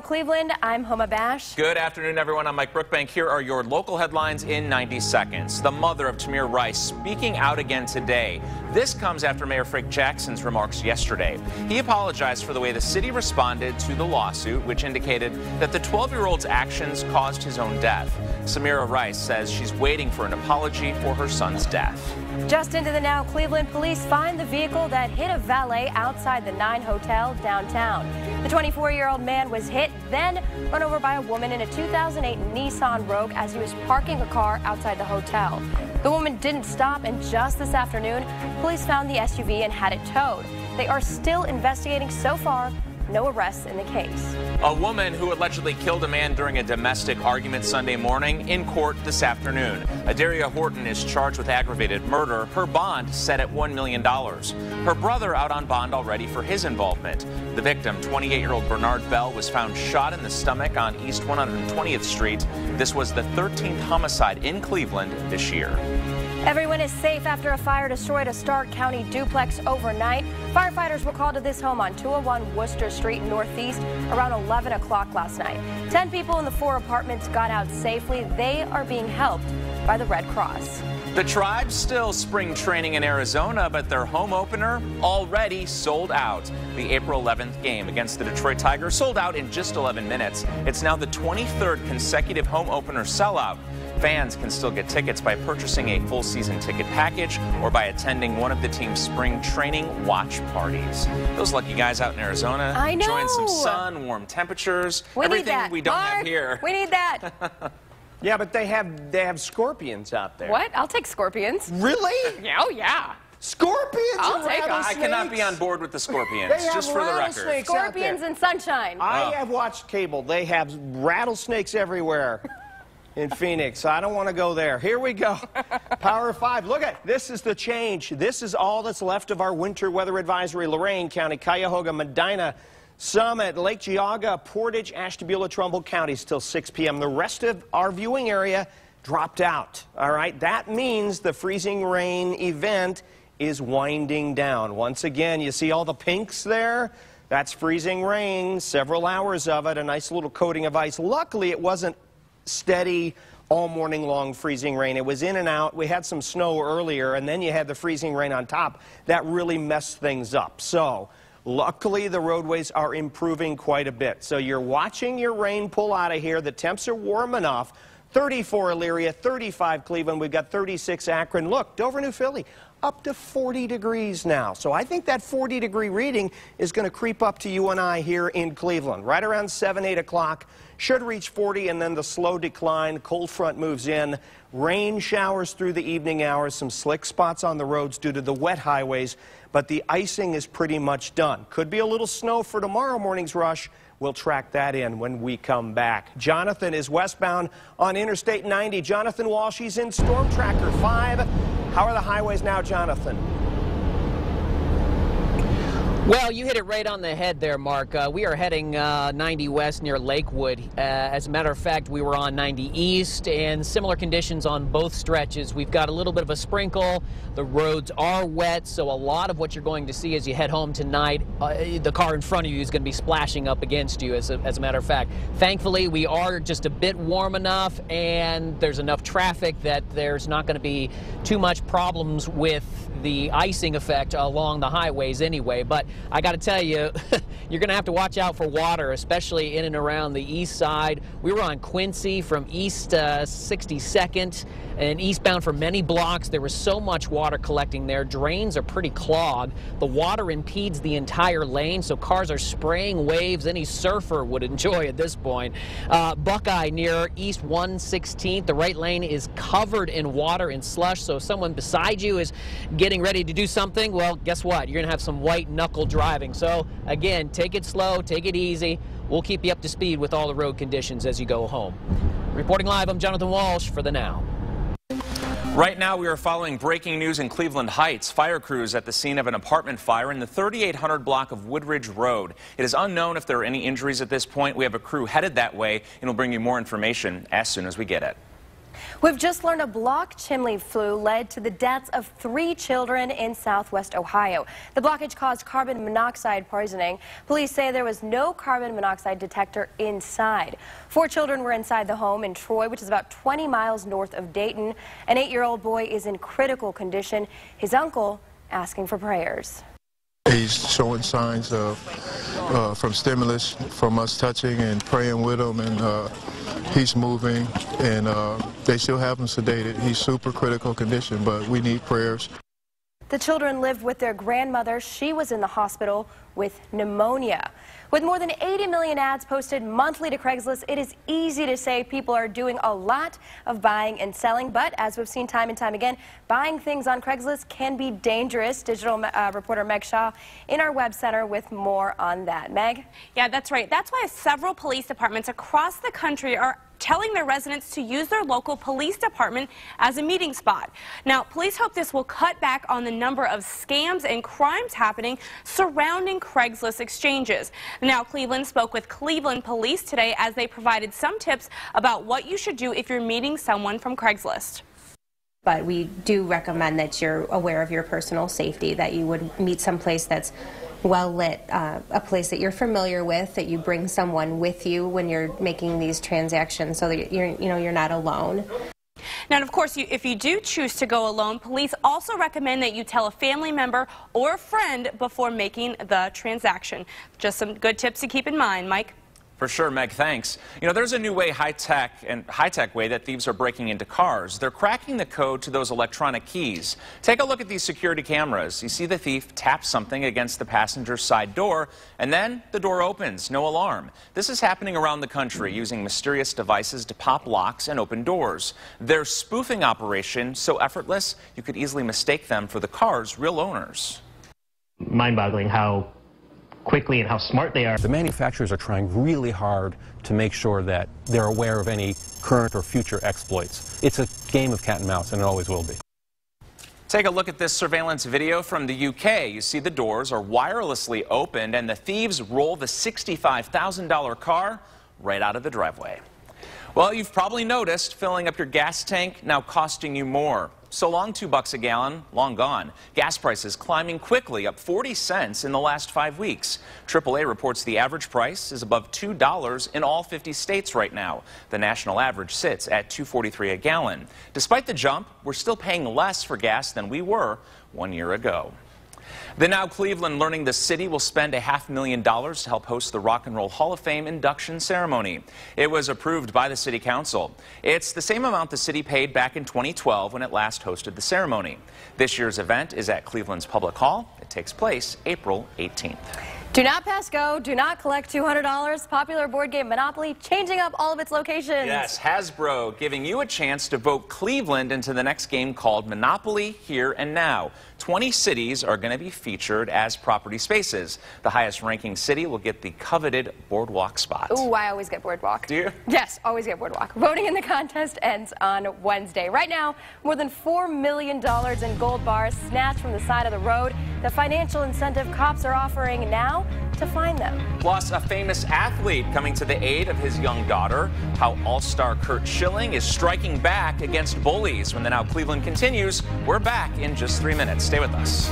Cleveland, I'm Homa. Good afternoon, everyone. I'm Mike Brookbank. Here are your local headlines in 90 seconds. The mother of Tamir Rice speaking out again today. This comes after Mayor Frank Jackson's remarks yesterday. He apologized for the way the city responded to the lawsuit, which indicated that the 12-year-old's actions caused his own death. Samira Rice says she's waiting for an apology for her son's death. Just into the now, Cleveland police find the vehicle that hit a valet outside the 9 Hotel downtown. The 24-year-old man was hit, then run over by a woman in a 2008 Nissan Rogue as he was parking a car outside the hotel. The woman didn't stop, and just this afternoon, police found the SUV and had it towed. They are still investigating. So far, no arrests in the case. A woman who allegedly killed a man during a domestic argument Sunday morning in court this afternoon. Adaria Horton is charged with aggravated murder. Her bond set at $1 million. Her brother out on bond already for his involvement. The victim, 28-year-old Bernard Bell, was found shot in the stomach on East 120th Street. This was the 13th homicide in Cleveland this year. Everyone is safe after a fire destroyed a Stark County duplex overnight. Firefighters were called to this home on 201 Worcester Street Northeast around 11 o'clock last night. 10 people in the 4 apartments got out safely. They are being helped by the Red Cross. The Tribe's still spring training in Arizona, but their home opener already sold out. The April 11th game against the Detroit Tigers sold out in just 11 minutes. It's now the 23rd consecutive home opener sellout. Fans can still get tickets by purchasing a full season ticket package or by attending one of the team's spring training watch parties. Those lucky guys out in Arizona enjoying some sun, warm temperatures, everything we don't have here. We need that. Yeah, but they have scorpions out there. What? I'll take scorpions. Really? Yeah, oh yeah. Scorpions? I'll take them. I cannot be on board with the scorpions, just for the record. Scorpions and sunshine. I have watched cable. They have rattlesnakes everywhere in Phoenix. I don't want to go there. Here we go. Power 5. Look at this is the change. This is all that's left of our winter weather advisory. Lorain County, Cuyahoga, Medina, Summit, Lake Geauga, Portage, Ashtabula, Trumbull counties till 6 p.m. The rest of our viewing area dropped out. All right. That means the freezing rain event is winding down. Once again, you see all the pinks there? That's freezing rain, several hours of it, a nice little coating of ice. Luckily, it wasn't steady all morning long freezing rain. It was in and out. We had some snow earlier, and then you had the freezing rain on top. That really messed things up. So luckily, the roadways are improving quite a bit. So you're watching your rain pull out of here. The temps are warm enough. 34 Elyria, 35 Cleveland. We've got 36 Akron. Look, Dover, New Philly, up to 40 degrees now. So I think that 40-degree reading is going to creep up to you and I here in Cleveland. Right around 7, 8 o'clock, should reach 40, and then the slow decline. Cold front moves in. Rain showers through the evening hours. Some slick spots on the roads due to the wet highways, but the icing is pretty much done. Could be a little snow for tomorrow morning's rush. We'll track that in when we come back. Jonathan is westbound on Interstate 90. Jonathan Walsh, he's in Storm Tracker 5. How are the highways now, Jonathan? Well, you hit it right on the head there, Mark. We are heading 90 west near Lakewood. As a matter of fact, we were on 90 east, and similar conditions on both stretches. We've got a little bit of a sprinkle. The roads are wet, so a lot of what you're going to see as you head home tonight, the car in front of you is going to be splashing up against you, as a matter of fact. Thankfully, we are just a bit warm enough, and there's enough traffic that there's not going to be too much problems with the icing effect along the highways anyway. But I got to tell you, you're going to have to watch out for water, especially in and around the east side. We were on Quincy from East 62nd and eastbound for many blocks. There was so much water collecting there. Drains are pretty clogged. The water impedes the entire lane, so cars are spraying waves any surfer would enjoy at this point. Buckeye near East 116th, the right lane is covered in water and slush, so if someone beside you is getting ready to do something, well, guess what? You're going to have some white knuckle driving. So again, take it slow, take it easy. We'll keep you up to speed with all the road conditions as you go home. Reporting live, I'm Jonathan Walsh for The Now. Right now, we are following breaking news in Cleveland Heights. Fire crews at the scene of an apartment fire in the 3800 block of Woodridge Road. It is unknown if there are any injuries at this point. We have a crew headed that way, and we'll bring you more information as soon as we get it. We've just learned a block chimney flue led to the deaths of 3 children in southwest Ohio. The blockage caused carbon monoxide poisoning. Police say there was no carbon monoxide detector inside. 4 children were inside the home in Troy, which is about 20 miles north of Dayton. An 8-year-old boy is in critical condition. His uncle asking for prayers. He's showing signs of from stimulus, from us touching and praying with him, and he's moving, and they still have him sedated. He's super critical condition, but we need prayers. The children lived with their grandmother. She was in the hospital with pneumonia. With more than 80 million ads posted monthly to Craigslist, it is easy to say people are doing a lot of buying and selling. But as we've seen time and time again, buying things on Craigslist can be dangerous. Digital reporter Meg Shaw in our web center with more on that. Meg? Yeah, that's right. That's why several police departments across the country are telling their residents to use their local police department as a meeting spot. Now, police hope this will cut back on the number of scams and crimes happening surrounding Craigslist exchanges. Now, Cleveland spoke with Cleveland police today as they provided some tips about what you should do if you're meeting someone from Craigslist. But we do recommend that you're aware of your personal safety, that you would meet someplace that's well lit, a place that you're familiar with, that you bring someone with you when you're making these transactions so that you're not alone. Now, and of course, if you do choose to go alone, police also recommend that you tell a family member or a friend before making the transaction. Just some good tips to keep in mind. Mike? For sure, Meg, thanks. You know, there's a new way, high-tech way that thieves are breaking into cars. They're cracking the code to those electronic keys. Take a look at these security cameras. You see the thief tap something against the passenger's side door, and then the door opens, no alarm. This is happening around the country using mysterious devices to pop locks and open doors. Their spoofing operation so effortless, you could easily mistake them for the car's real owners. Mind-boggling how quickly and how smart they are. The manufacturers are trying really hard to make sure that they're aware of any current or future exploits. It's a game of cat and mouse, and it always will be. Take a look at this surveillance video from the UK. You see the doors are wirelessly opened, and the thieves roll the $65,000 car right out of the driveway. Well, you've probably noticed filling up your gas tank now costing you more. So long $2 a gallon, long gone. Gas prices climbing quickly, up 40 cents in the last 5 weeks. AAA reports the average price is above $2 in all 50 states right now. The national average sits at $2.43 a gallon. Despite the jump, we're still paying less for gas than we were 1 year ago. The Now Cleveland learning the city will spend $500,000 to help host the Rock and Roll Hall of Fame induction ceremony. It was approved by the city council. It's the same amount the city paid back in 2012 when it last hosted the ceremony. This year's event is at Cleveland's Public Hall. It takes place April 18th. Do not pass go. Do not collect $200. Popular board game Monopoly changing up all of its locations. Yes, Hasbro giving you a chance to vote Cleveland into the next game called Monopoly Here and Now. 20 cities are going to be featured as property spaces. The highest ranking city will get the coveted Boardwalk spot. Ooh, I always get Boardwalk. Do you? Yes, always get Boardwalk. Voting in the contest ends on Wednesday. Right now, more than $4 million in gold bars snatched from the side of the road. The financial incentive cops are offering now to find them. Plus, a famous athlete coming to the aid of his young daughter. How all-star Kurt Schilling is striking back against bullies. When the Now Cleveland continues, we're back in just 3 minutes. Stay with us.